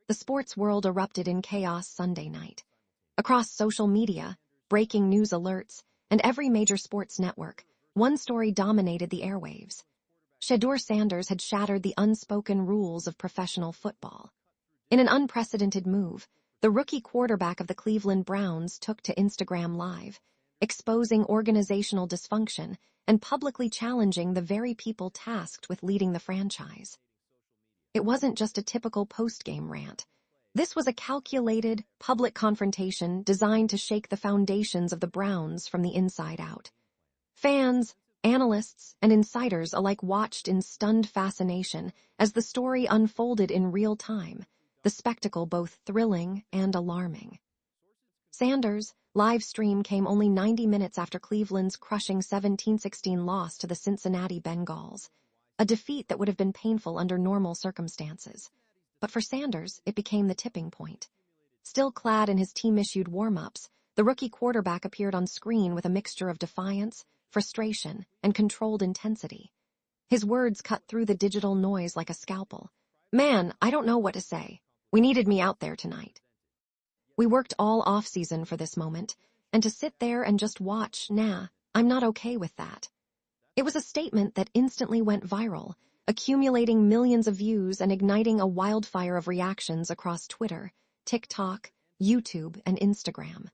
the sports world erupted in chaos Sunday night. Across social media, breaking news alerts, and every major sports network, one story dominated the airwaves. Shedeur Sanders had shattered the unspoken rules of professional football. In an unprecedented move, the rookie quarterback of the Cleveland Browns took to Instagram Live, exposing organizational dysfunction and publicly challenging the very people tasked with leading the franchise. It wasn't just a typical post-game rant. This was a calculated, public confrontation designed to shake the foundations of the Browns from the inside out. Fans, analysts, and insiders alike watched in stunned fascination as the story unfolded in real time, the spectacle both thrilling and alarming. Sanders' live stream came only 90 minutes after Cleveland's crushing 17-16 loss to the Cincinnati Bengals, a defeat that would have been painful under normal circumstances. But for Sanders, it became the tipping point. Still clad in his team-issued warm-ups, the rookie quarterback appeared on screen with a mixture of defiance, frustration, and controlled intensity. His words cut through the digital noise like a scalpel. "Man, I don't know what to say. We needed me out there tonight. We worked all off-season for this moment, and to sit there and just watch, nah, I'm not okay with that." It was a statement that instantly went viral, accumulating millions of views and igniting a wildfire of reactions across Twitter, TikTok, YouTube, and Instagram.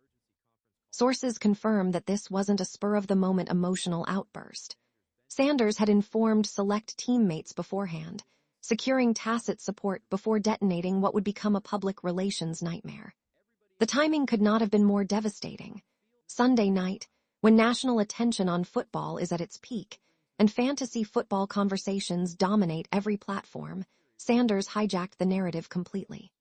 Sources confirm that this wasn't a spur-of-the-moment emotional outburst. Sanders had informed select teammates beforehand, securing tacit support before detonating what would become a public relations nightmare. The timing could not have been more devastating. Sunday night, when national attention on football is at its peak, and fantasy football conversations dominate every platform, Sanders hijacked the narrative completely.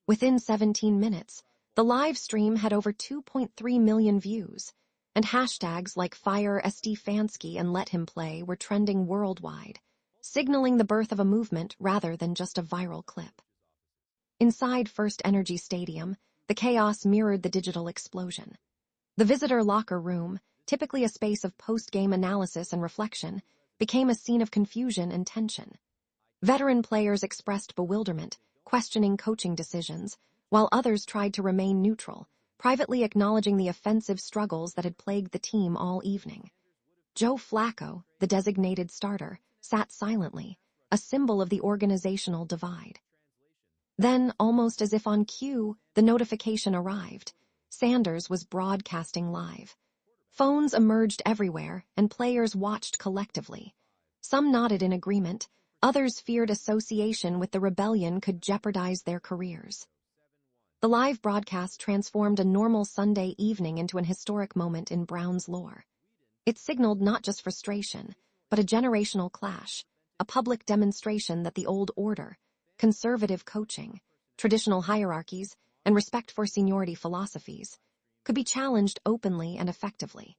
Within 17 minutes, the live stream had over 2.3 million views, and hashtags like #FireSDFansky and Let Him Play were trending worldwide, signaling the birth of a movement rather than just a viral clip. Inside First Energy Stadium, the chaos mirrored the digital explosion. The visitor locker room, typically a space of post-game analysis and reflection, became a scene of confusion and tension. Veteran players expressed bewilderment, questioning coaching decisions, while others tried to remain neutral, privately acknowledging the offensive struggles that had plagued the team all evening. Joe Flacco, the designated starter, sat silently, a symbol of the organizational divide. Then, almost as if on cue, the notification arrived. Sanders was broadcasting live. Phones emerged everywhere, and players watched collectively. Some nodded in agreement, others feared association with the rebellion could jeopardize their careers. The live broadcast transformed a normal Sunday evening into an historic moment in Browns lore. It signaled not just frustration, but a generational clash, a public demonstration that the old order, conservative coaching, traditional hierarchies, and respect for seniority philosophies, could be challenged openly and effectively.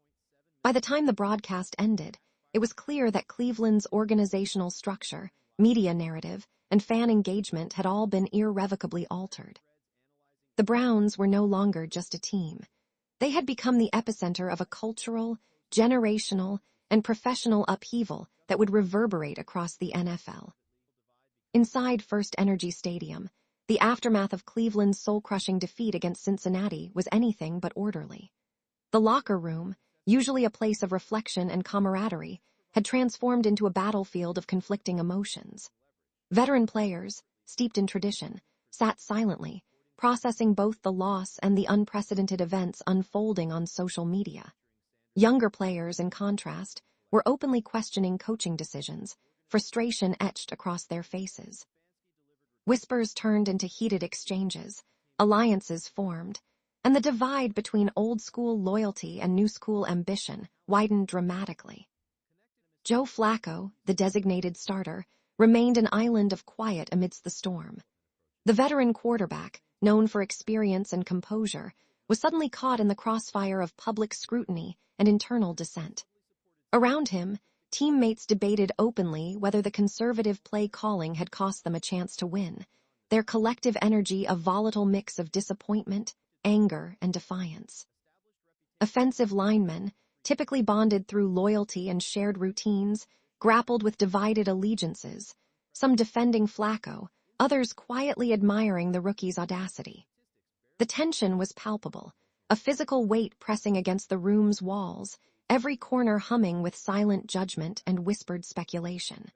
By the time the broadcast ended, it was clear that Cleveland's organizational structure, media narrative, and fan engagement had all been irrevocably altered. The Browns were no longer just a team. They had become the epicenter of a cultural, generational, and professional upheaval that would reverberate across the NFL. Inside First Energy Stadium, the aftermath of Cleveland's soul-crushing defeat against Cincinnati was anything but orderly. The locker room, usually a place of reflection and camaraderie, had transformed into a battlefield of conflicting emotions. Veteran players, steeped in tradition, sat silently, processing both the loss and the unprecedented events unfolding on social media. Younger players, in contrast, were openly questioning coaching decisions, frustration etched across their faces. Whispers turned into heated exchanges, alliances formed, and the divide between old-school loyalty and new-school ambition widened dramatically. Joe Flacco, the designated starter, remained an island of quiet amidst the storm. The veteran quarterback, known for experience and composure, was suddenly caught in the crossfire of public scrutiny and internal dissent. Around him, teammates debated openly whether the conservative play calling had cost them a chance to win, their collective energy a volatile mix of disappointment, anger, and defiance. Offensive linemen, typically bonded through loyalty and shared routines, grappled with divided allegiances, some defending Flacco, others quietly admiring the rookie's audacity. The tension was palpable, a physical weight pressing against the room's walls, every corner humming with silent judgment and whispered speculation.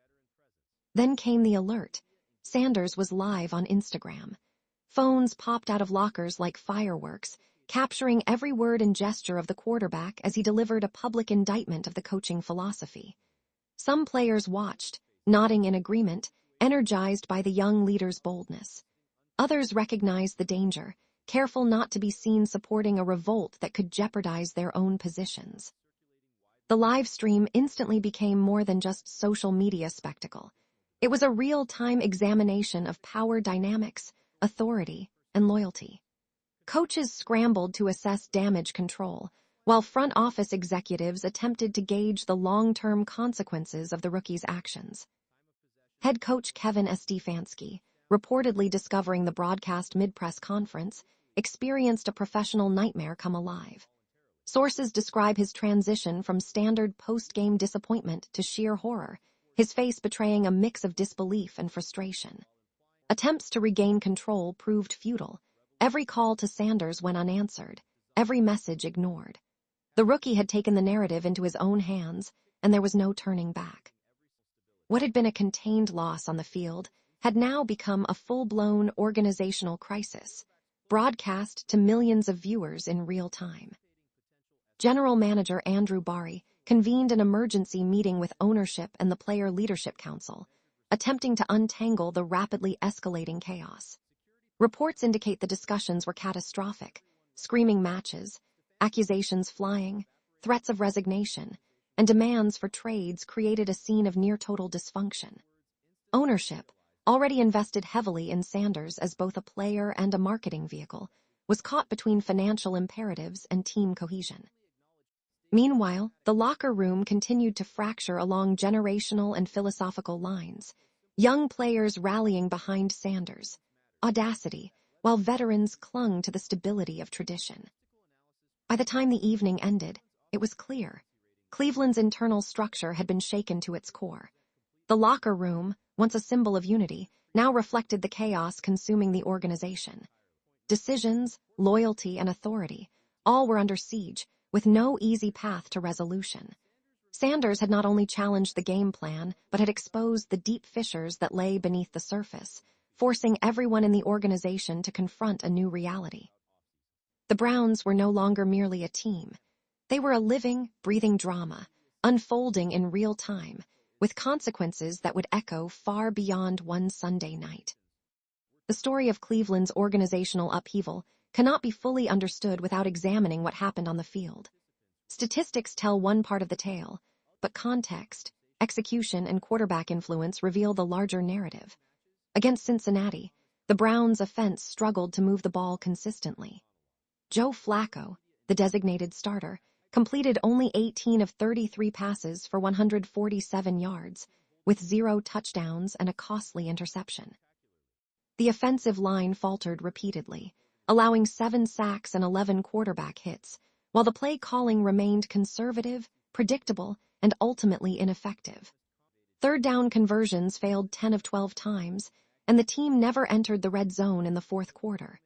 Then came the alert. Sanders was live on Instagram. Phones popped out of lockers like fireworks, capturing every word and gesture of the quarterback as he delivered a public indictment of the coaching philosophy. Some players watched, nodding in agreement, energized by the young leader's boldness. Others recognized the danger, careful not to be seen supporting a revolt that could jeopardize their own positions. The live stream instantly became more than just social media spectacle. It was a real-time examination of power dynamics, authority, and loyalty. Coaches scrambled to assess damage control, while front office executives attempted to gauge the long-term consequences of the rookie's actions. Head coach Kevin Stefanski, reportedly discovering the broadcast mid-press conference, experienced a professional nightmare come alive. Sources describe his transition from standard post-game disappointment to sheer horror, his face betraying a mix of disbelief and frustration. Attempts to regain control proved futile. Every call to Sanders went unanswered, every message ignored. The rookie had taken the narrative into his own hands, and there was no turning back. What had been a contained loss on the field had now become a full-blown organizational crisis, broadcast to millions of viewers in real time. General Manager Andrew Barry convened an emergency meeting with ownership and the Player Leadership Council, attempting to untangle the rapidly escalating chaos. Reports indicate the discussions were catastrophic, screaming matches, accusations flying, threats of resignation, and demands for trades created a scene of near-total dysfunction. Ownership, already invested heavily in Sanders as both a player and a marketing vehicle, was caught between financial imperatives and team cohesion. Meanwhile, the locker room continued to fracture along generational and philosophical lines, young players rallying behind Sanders' audacity, while veterans clung to the stability of tradition. By the time the evening ended, it was clear. Cleveland's internal structure had been shaken to its core. The locker room, once a symbol of unity, now reflected the chaos consuming the organization. Decisions, loyalty, and authority, all were under siege, with no easy path to resolution. Sanders had not only challenged the game plan, but had exposed the deep fissures that lay beneath the surface, forcing everyone in the organization to confront a new reality. The Browns were no longer merely a team. They were a living, breathing drama, unfolding in real time, with consequences that would echo far beyond one Sunday night. The story of Cleveland's organizational upheaval cannot be fully understood without examining what happened on the field. Statistics tell one part of the tale, but context, execution, and quarterback influence reveal the larger narrative. Against Cincinnati, the Browns' offense struggled to move the ball consistently. Joe Flacco, the designated starter, completed only 18 of 33 passes for 147 yards, with 0 touchdowns and a costly interception. The offensive line faltered repeatedly, allowing 7 sacks and 11 quarterback hits, while the play calling remained conservative, predictable, and ultimately ineffective. Third down conversions failed 10 of 12 times, and the team never entered the red zone in the fourth quarter.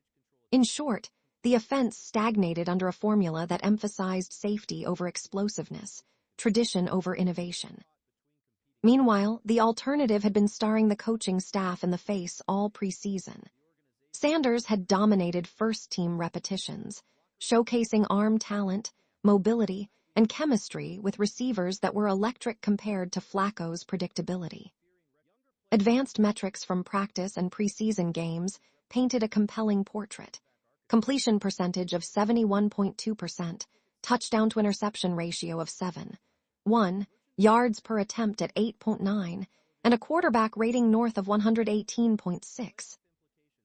In short, the offense stagnated under a formula that emphasized safety over explosiveness, tradition over innovation. Meanwhile, the alternative had been staring the coaching staff in the face all preseason. Sanders had dominated first-team repetitions, showcasing arm talent, mobility, and chemistry with receivers that were electric compared to Flacco's predictability. Advanced metrics from practice and preseason games painted a compelling portrait. Completion percentage of 71.2%, touchdown-to-interception ratio of 7.1, yards per attempt at 8.9, and a quarterback rating north of 118.6.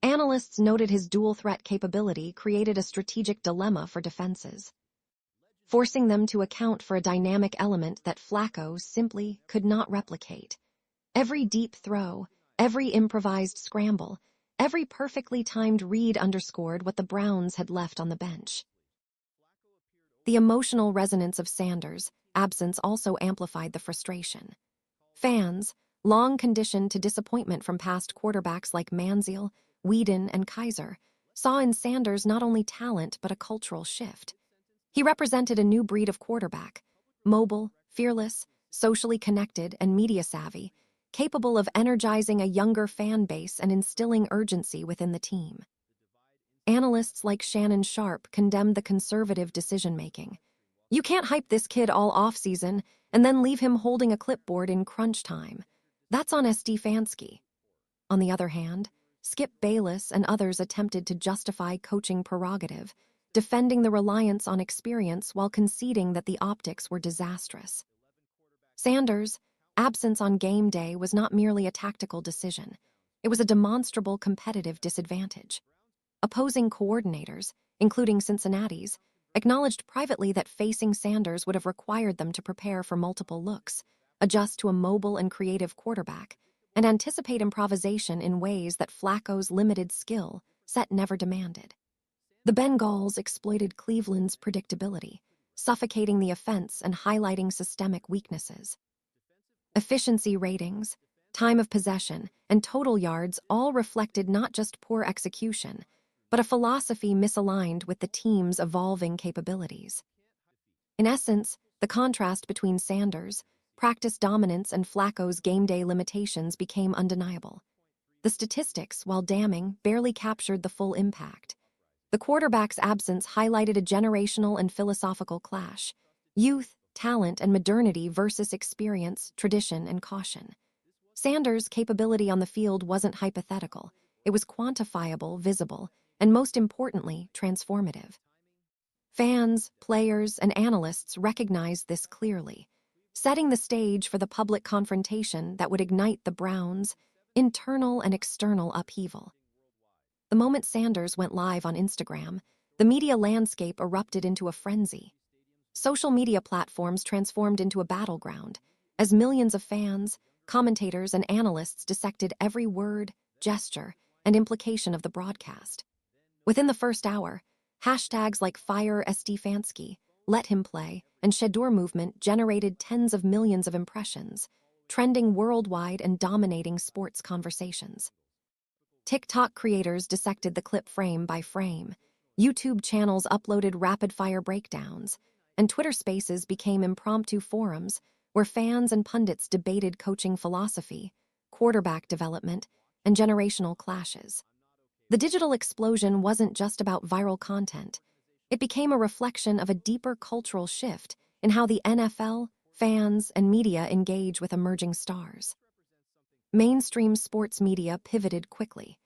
Analysts noted his dual-threat capability created a strategic dilemma for defenses, forcing them to account for a dynamic element that Flacco simply could not replicate. Every deep throw, every improvised scramble, every perfectly timed read underscored what the Browns had left on the bench. The emotional resonance of Sanders' absence also amplified the frustration. Fans, long conditioned to disappointment from past quarterbacks like Manziel, Whedon, and Kaiser, saw in Sanders not only talent but a cultural shift. He represented a new breed of quarterback, mobile, fearless, socially connected, and media-savvy, capable of energizing a younger fan base and instilling urgency within the team. Analysts like Shannon Sharpe condemned the conservative decision-making. You can't hype this kid all offseason and then leave him holding a clipboard in crunch time. That's on Stefanski. On the other hand, Skip Bayless and others attempted to justify coaching prerogative, defending the reliance on experience while conceding that the optics were disastrous. Sanders' absence on game day was not merely a tactical decision. It was a demonstrable competitive disadvantage. Opposing coordinators, including Cincinnati's, acknowledged privately that facing Sanders would have required them to prepare for multiple looks, adjust to a mobile and creative quarterback, and anticipate improvisation in ways that Flacco's limited skill set never demanded. The Bengals exploited Cleveland's predictability, suffocating the offense and highlighting systemic weaknesses. Efficiency ratings, time of possession, and total yards all reflected not just poor execution, but a philosophy misaligned with the team's evolving capabilities. In essence, the contrast between Sanders' practice dominance and Flacco's game-day limitations became undeniable. The statistics, while damning, barely captured the full impact. The quarterback's absence highlighted a generational and philosophical clash: youth, talent, and modernity versus experience, tradition, and caution. Sanders' capability on the field wasn't hypothetical. It was quantifiable, visible, and most importantly, transformative. Fans, players, and analysts recognized this clearly, setting the stage for the public confrontation that would ignite the Browns' internal and external upheaval. The moment Sanders went live on Instagram, the media landscape erupted into a frenzy. Social media platforms transformed into a battleground, as millions of fans, commentators, and analysts dissected every word, gesture, and implication of the broadcast. Within the first hour, hashtags like Fire Stefanski, Let Him Play, and Shedeur movement generated tens of millions of impressions, trending worldwide and dominating sports conversations. TikTok creators dissected the clip frame by frame, YouTube channels uploaded rapid-fire breakdowns, and Twitter Spaces became impromptu forums where fans and pundits debated coaching philosophy, quarterback development, and generational clashes. The digital explosion wasn't just about viral content. It became a reflection of a deeper cultural shift in how the NFL, fans, and media engage with emerging stars. Mainstream sports media pivoted quickly.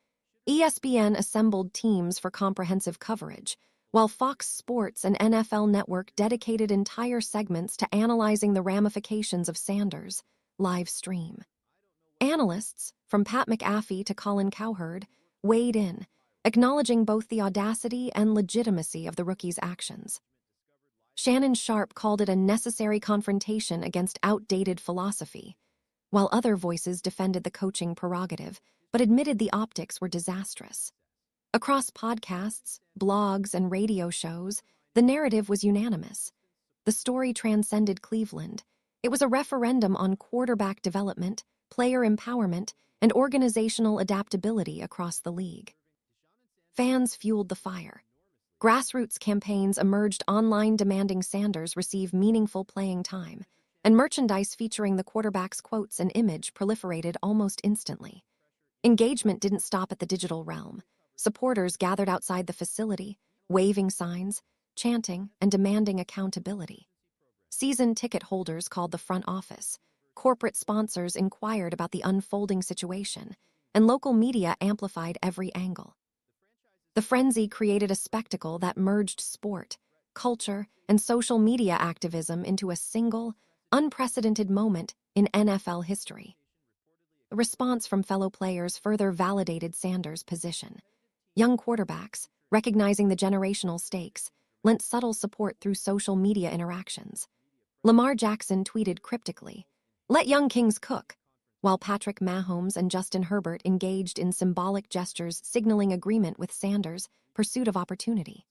ESPN assembled teams for comprehensive coverage, while Fox Sports and NFL Network dedicated entire segments to analyzing the ramifications of Sanders' live stream. Analysts, from Pat McAfee to Colin Cowherd, weighed in, acknowledging both the audacity and legitimacy of the rookie's actions. Shannon Sharpe called it a necessary confrontation against outdated philosophy, while other voices defended the coaching prerogative, but admitted the optics were disastrous. Across podcasts, blogs, and radio shows, the narrative was unanimous. The story transcended Cleveland. It was a referendum on quarterback development, player empowerment, and organizational adaptability across the league. Fans fueled the fire. Grassroots campaigns emerged online demanding Sanders receive meaningful playing time, and merchandise featuring the quarterback's quotes and image proliferated almost instantly. Engagement didn't stop at the digital realm. Supporters gathered outside the facility, waving signs, chanting, and demanding accountability. Season ticket holders called the front office. Corporate sponsors inquired about the unfolding situation, and local media amplified every angle. The frenzy created a spectacle that merged sport, culture, and social media activism into a single, unprecedented moment in NFL history. The response from fellow players further validated Sanders' position. Young quarterbacks, recognizing the generational stakes, lent subtle support through social media interactions. Lamar Jackson tweeted cryptically, "Let young kings cook," while Patrick Mahomes and Justin Herbert engaged in symbolic gestures signaling agreement with Sanders' pursuit of opportunity.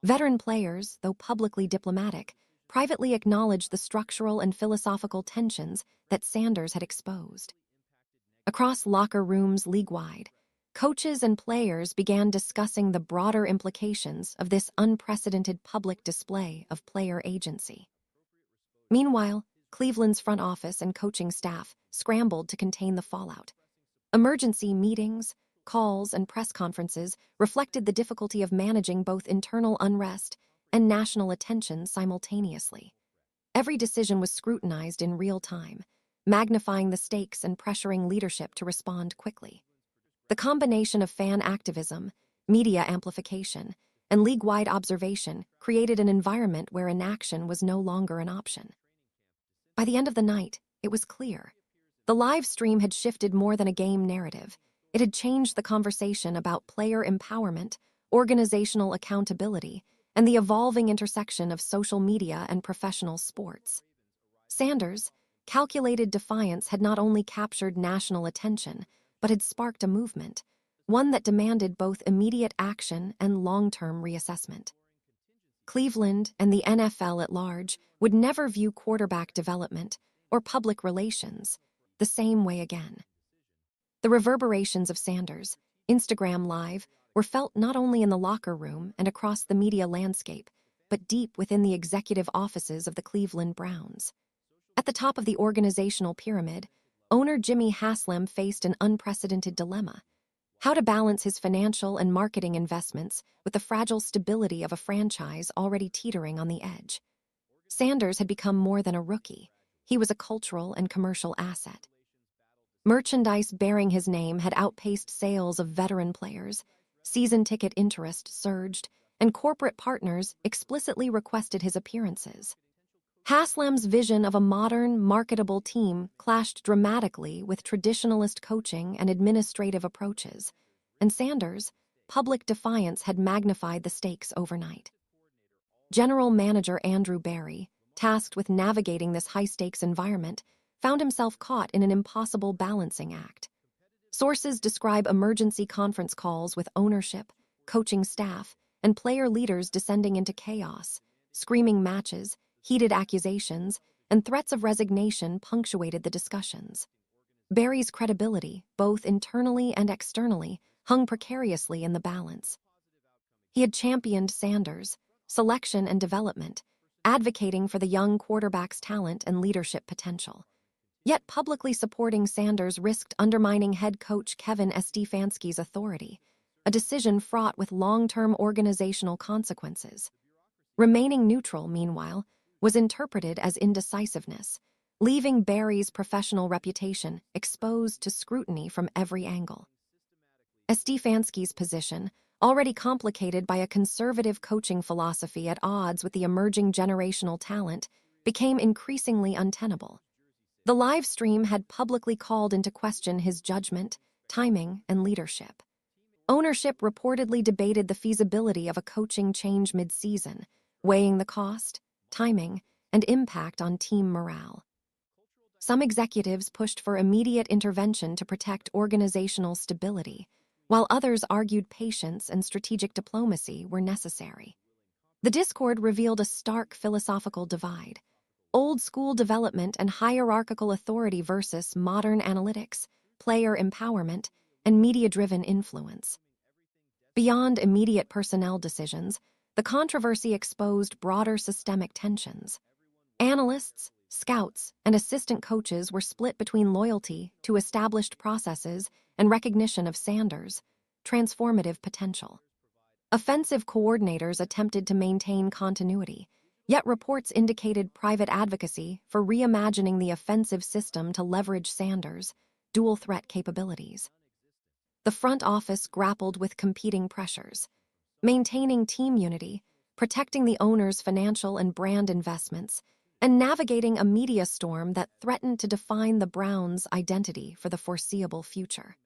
Veteran players, though publicly diplomatic, privately acknowledged the structural and philosophical tensions that Sanders had exposed. Across locker rooms league-wide, coaches and players began discussing the broader implications of this unprecedented public display of player agency. Meanwhile, Cleveland's front office and coaching staff scrambled to contain the fallout. Emergency meetings, calls, and press conferences reflected the difficulty of managing both internal unrest and national attention simultaneously. Every decision was scrutinized in real time, magnifying the stakes and pressuring leadership to respond quickly. The combination of fan activism, media amplification, and league-wide observation created an environment where inaction was no longer an option. By the end of the night, it was clear. The live stream had shifted more than a game narrative. It had changed the conversation about player empowerment, organizational accountability, and the evolving intersection of social media and professional sports. Sanders' calculated defiance had not only captured national attention, but had sparked a movement, one that demanded both immediate action and long-term reassessment. Cleveland and the NFL at large would never view quarterback development or public relations the same way again. The reverberations of Sanders' Instagram Live were felt not only in the locker room and across the media landscape, but deep within the executive offices of the Cleveland Browns. At the top of the organizational pyramid, owner Jimmy Haslam faced an unprecedented dilemma: how to balance his financial and marketing investments with the fragile stability of a franchise already teetering on the edge. Sanders had become more than a rookie. He was a cultural and commercial asset. Merchandise bearing his name had outpaced sales of veteran players, season ticket interest surged, and corporate partners explicitly requested his appearances. Haslam's vision of a modern, marketable team clashed dramatically with traditionalist coaching and administrative approaches, and Sanders' public defiance had magnified the stakes overnight. General Manager Andrew Berry, tasked with navigating this high-stakes environment, found himself caught in an impossible balancing act. Sources describe emergency conference calls with ownership, coaching staff, and player leaders descending into chaos. Screaming matches, heated accusations, and threats of resignation punctuated the discussions. Berry's credibility, both internally and externally, hung precariously in the balance. He had championed Sanders' selection and development, advocating for the young quarterback's talent and leadership potential. Yet publicly supporting Sanders risked undermining head coach Kevin Stefanski's authority, a decision fraught with long-term organizational consequences. Remaining neutral, meanwhile, was interpreted as indecisiveness, leaving Berry's professional reputation exposed to scrutiny from every angle. Stefanski's position, already complicated by a conservative coaching philosophy at odds with the emerging generational talent, became increasingly untenable. The live stream had publicly called into question his judgment, timing, and leadership. Ownership reportedly debated the feasibility of a coaching change mid-season, weighing the cost, timing, and impact on team morale. Some executives pushed for immediate intervention to protect organizational stability, while others argued patience and strategic diplomacy were necessary. The discord revealed a stark philosophical divide: old-school development and hierarchical authority versus modern analytics, player empowerment, and media-driven influence. Beyond immediate personnel decisions, the controversy exposed broader systemic tensions. Analysts, scouts, and assistant coaches were split between loyalty to established processes and recognition of Sanders' transformative potential. Offensive coordinators attempted to maintain continuity, yet reports indicated private advocacy for reimagining the offensive system to leverage Sanders' dual-threat capabilities. The front office grappled with competing pressures: maintaining team unity, protecting the owner's financial and brand investments, and navigating a media storm that threatened to define the Browns' identity for the foreseeable future.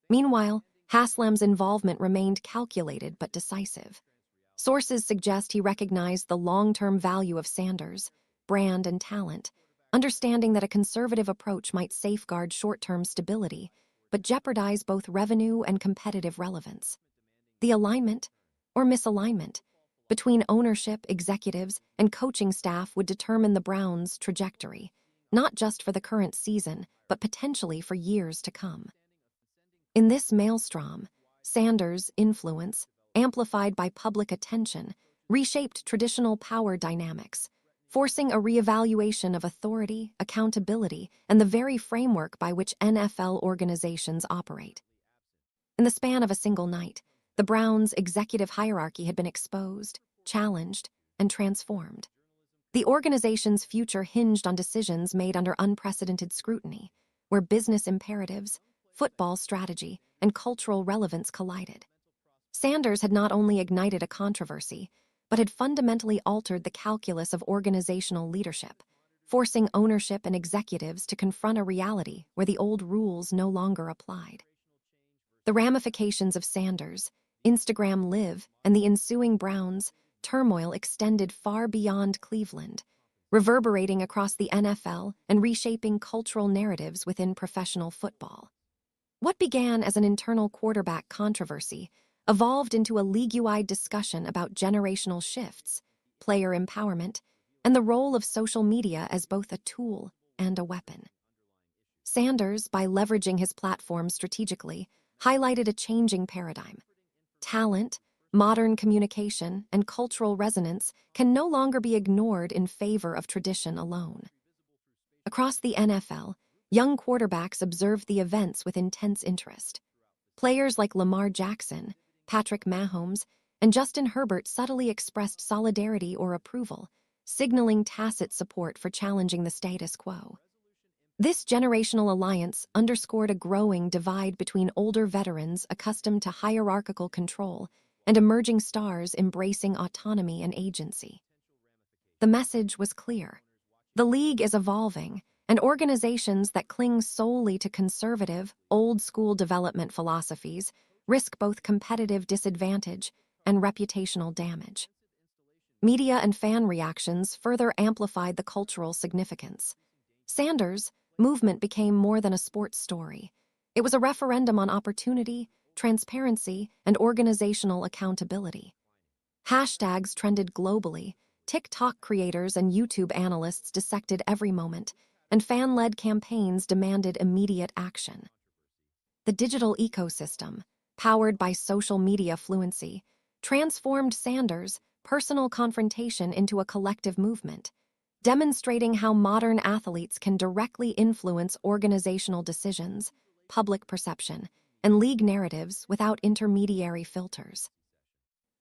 Meanwhile, Haslam's involvement remained calculated but decisive. Sources suggest he recognized the long-term value of Sanders' brand and talent, understanding that a conservative approach might safeguard short-term stability but jeopardize both revenue and competitive relevance. The alignment, or misalignment, between ownership, executives, and coaching staff would determine the Browns' trajectory, not just for the current season, but potentially for years to come. In this maelstrom, Sanders' influence, amplified by public attention, reshaped traditional power dynamics, forcing a reevaluation of authority, accountability, and the very framework by which NFL organizations operate. In the span of a single night, the Browns' executive hierarchy had been exposed, challenged, and transformed. The organization's future hinged on decisions made under unprecedented scrutiny, where business imperatives, football strategy, and cultural relevance collided. Sanders had not only ignited a controversy, but had fundamentally altered the calculus of organizational leadership, forcing ownership and executives to confront a reality where the old rules no longer applied. The ramifications of Sanders, Instagram Live, and the ensuing Browns' turmoil extended far beyond Cleveland, reverberating across the NFL and reshaping cultural narratives within professional football. What began as an internal quarterback controversy evolved into a league-wide discussion about generational shifts, player empowerment, and the role of social media as both a tool and a weapon. Sanders, by leveraging his platform strategically, highlighted a changing paradigm. Talent, modern communication, and cultural resonance can no longer be ignored in favor of tradition alone. Across the NFL, young quarterbacks observed the events with intense interest. Players like Lamar Jackson, Patrick Mahomes, and Justin Herbert subtly expressed solidarity or approval, signaling tacit support for challenging the status quo. This generational alliance underscored a growing divide between older veterans accustomed to hierarchical control and emerging stars embracing autonomy and agency. The message was clear. The league is evolving, and organizations that cling solely to conservative, old-school development philosophies risk both competitive disadvantage and reputational damage. Media and fan reactions further amplified the cultural significance. Sanders' movement became more than a sports story. It was a referendum on opportunity, transparency, and organizational accountability. Hashtags trended globally, TikTok creators and YouTube analysts dissected every moment, and fan-led campaigns demanded immediate action. The digital ecosystem, powered by social media fluency, transformed Sanders' personal confrontation into a collective movement, demonstrating how modern athletes can directly influence organizational decisions, public perception, and league narratives without intermediary filters.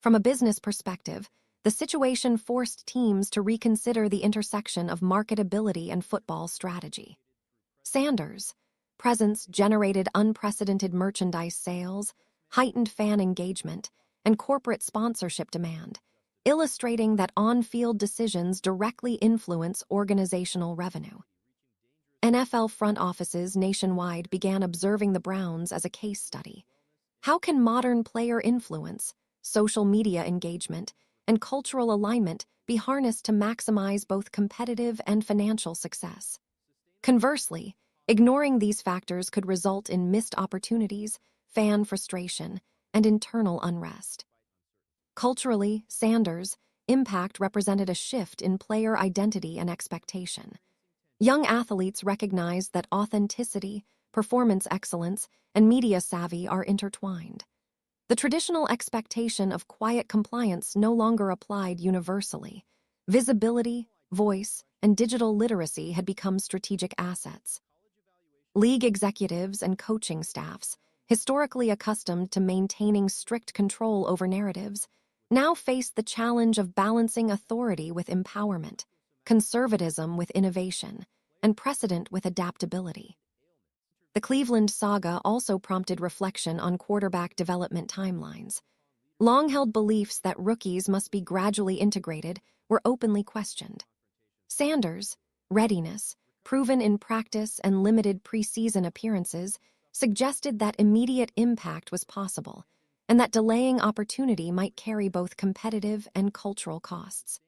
From a business perspective, the situation forced teams to reconsider the intersection of marketability and football strategy. Sanders' presence generated unprecedented merchandise sales, heightened fan engagement, and corporate sponsorship demand, illustrating that on-field decisions directly influence organizational revenue. NFL front offices nationwide began observing the Browns as a case study. How can modern player influence, social media engagement, and cultural alignment be harnessed to maximize both competitive and financial success? Conversely, ignoring these factors could result in missed opportunities, fan frustration, and internal unrest. Culturally, Sanders' impact represented a shift in player identity and expectation. Young athletes recognized that authenticity, performance excellence, and media savvy are intertwined. The traditional expectation of quiet compliance no longer applied universally. Visibility, voice, and digital literacy had become strategic assets. League executives and coaching staffs, historically accustomed to maintaining strict control over narratives, now faced the challenge of balancing authority with empowerment, conservatism with innovation, and precedent with adaptability. The Cleveland saga also prompted reflection on quarterback development timelines. Long-held beliefs that rookies must be gradually integrated were openly questioned. Sanders' readiness, proven in practice and limited preseason appearances, suggested that immediate impact was possible, and that delaying opportunity might carry both competitive and cultural costs.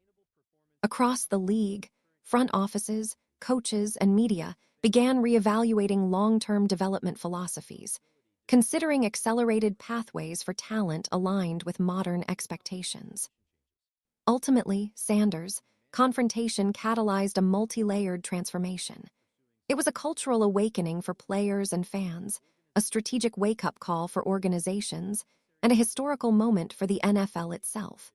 Across the league, front offices, coaches, and media began reevaluating long-term development philosophies, considering accelerated pathways for talent aligned with modern expectations. Ultimately, Sanders, confrontation catalyzed a multi-layered transformation. It was a cultural awakening for players and fans, a strategic wake-up call for organizations, and a historical moment for the NFL itself.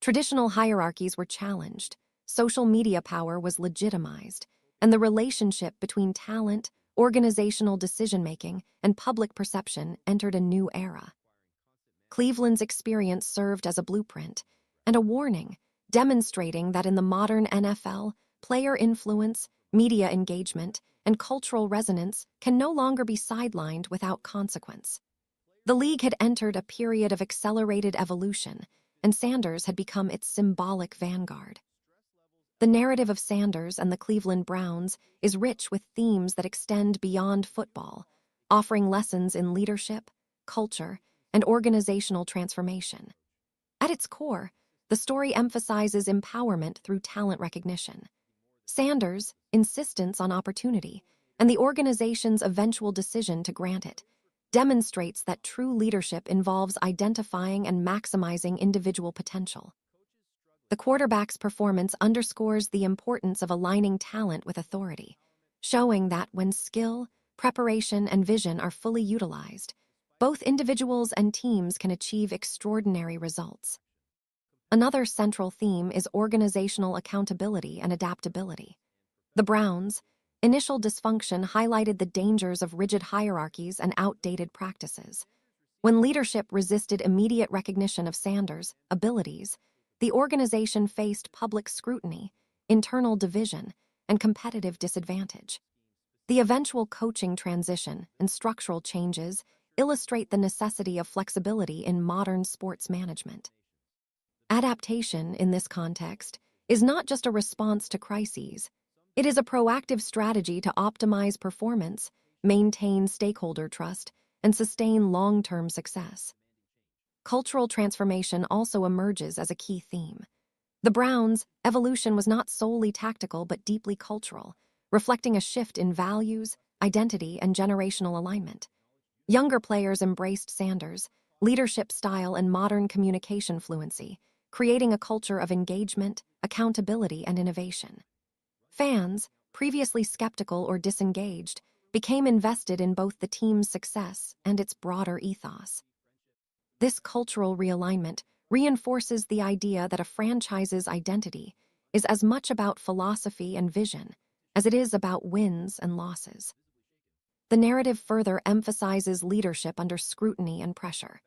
Traditional hierarchies were challenged, social media power was legitimized, and the relationship between talent, organizational decision-making, and public perception entered a new era. Cleveland's experience served as a blueprint and a warning, demonstrating that in the modern NFL, player influence, media engagement, and cultural resonance can no longer be sidelined without consequence. The league had entered a period of accelerated evolution, and Sanders had become its symbolic vanguard. The narrative of Sanders and the Cleveland Browns is rich with themes that extend beyond football, offering lessons in leadership, culture, and organizational transformation. At its core, the story emphasizes empowerment through talent recognition. Sanders' insistence on opportunity and the organization's eventual decision to grant it demonstrates that true leadership involves identifying and maximizing individual potential. The quarterback's performance underscores the importance of aligning talent with authority, showing that when skill, preparation, and vision are fully utilized, both individuals and teams can achieve extraordinary results. Another central theme is organizational accountability and adaptability. The Browns' initial dysfunction highlighted the dangers of rigid hierarchies and outdated practices. When leadership resisted immediate recognition of Sanders' abilities, the organization faced public scrutiny, internal division, and competitive disadvantage. The eventual coaching transition and structural changes illustrate the necessity of flexibility in modern sports management. Adaptation, in this context, is not just a response to crises. It is a proactive strategy to optimize performance, maintain stakeholder trust, and sustain long-term success. Cultural transformation also emerges as a key theme. The Browns' evolution was not solely tactical but deeply cultural, reflecting a shift in values, identity, and generational alignment. Younger players embraced Sanders' leadership style and modern communication fluency, creating a culture of engagement, accountability, and innovation. Fans, previously skeptical or disengaged, became invested in both the team's success and its broader ethos. This cultural realignment reinforces the idea that a franchise's identity is as much about philosophy and vision as it is about wins and losses. The narrative further emphasizes leadership under scrutiny and pressure.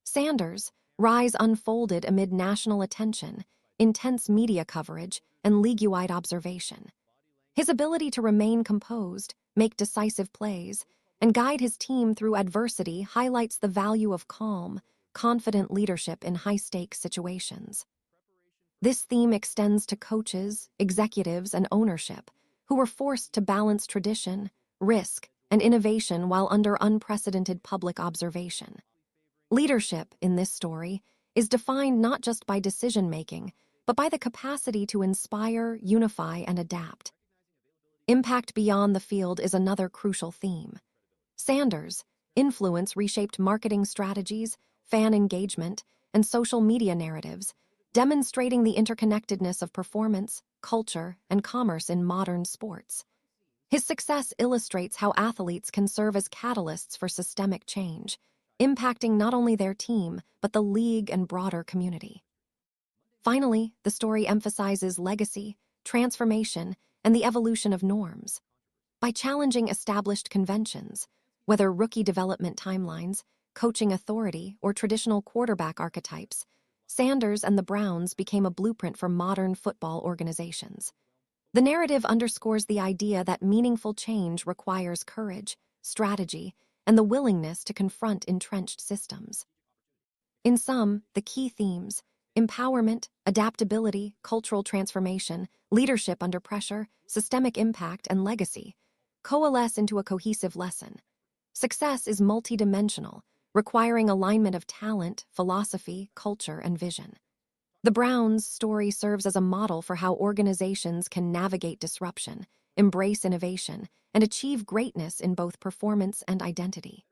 Sanders' rise unfolded amid national attention, intense media coverage, and league-wide observation. His ability to remain composed, make decisive plays, and guide his team through adversity highlights the value of calm, confident leadership in high-stakes situations. This theme extends to coaches, executives, and ownership, who were forced to balance tradition, risk, and innovation while under unprecedented public observation. Leadership, in this story, is defined not just by decision-making, but by the capacity to inspire, unify, and adapt. Impact beyond the field is another crucial theme. Sanders' influence reshaped marketing strategies, fan engagement, and social media narratives, demonstrating the interconnectedness of performance, culture, and commerce in modern sports. His success illustrates how athletes can serve as catalysts for systemic change, impacting not only their team, but the league and broader community. Finally, the story emphasizes legacy, transformation, and the evolution of norms. By challenging established conventions, whether rookie development timelines, coaching authority, or traditional quarterback archetypes, Sanders and the Browns became a blueprint for modern football organizations. The narrative underscores the idea that meaningful change requires courage, strategy, and the willingness to confront entrenched systems. In sum, the key themes, empowerment, adaptability, cultural transformation, leadership under pressure, systemic impact, and legacy, coalesce into a cohesive lesson. Success is multidimensional, requiring alignment of talent, philosophy, culture, and vision. The Browns' story serves as a model for how organizations can navigate disruption, embrace innovation, and achieve greatness in both performance and identity.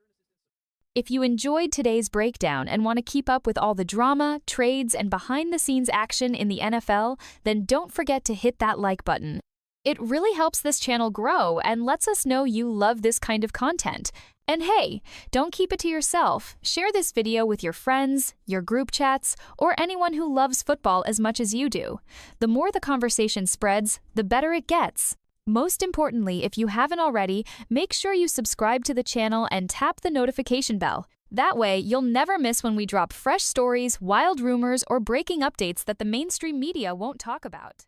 If you enjoyed today's breakdown and want to keep up with all the drama, trades, and behind-the-scenes action in the NFL, then don't forget to hit that like button. It really helps this channel grow and lets us know you love this kind of content. And hey, don't keep it to yourself. Share this video with your friends, your group chats, or anyone who loves football as much as you do. The more the conversation spreads, the better it gets. Most importantly, if you haven't already, make sure you subscribe to the channel and tap the notification bell. That way, you'll never miss when we drop fresh stories, wild rumors, or breaking updates that the mainstream media won't talk about.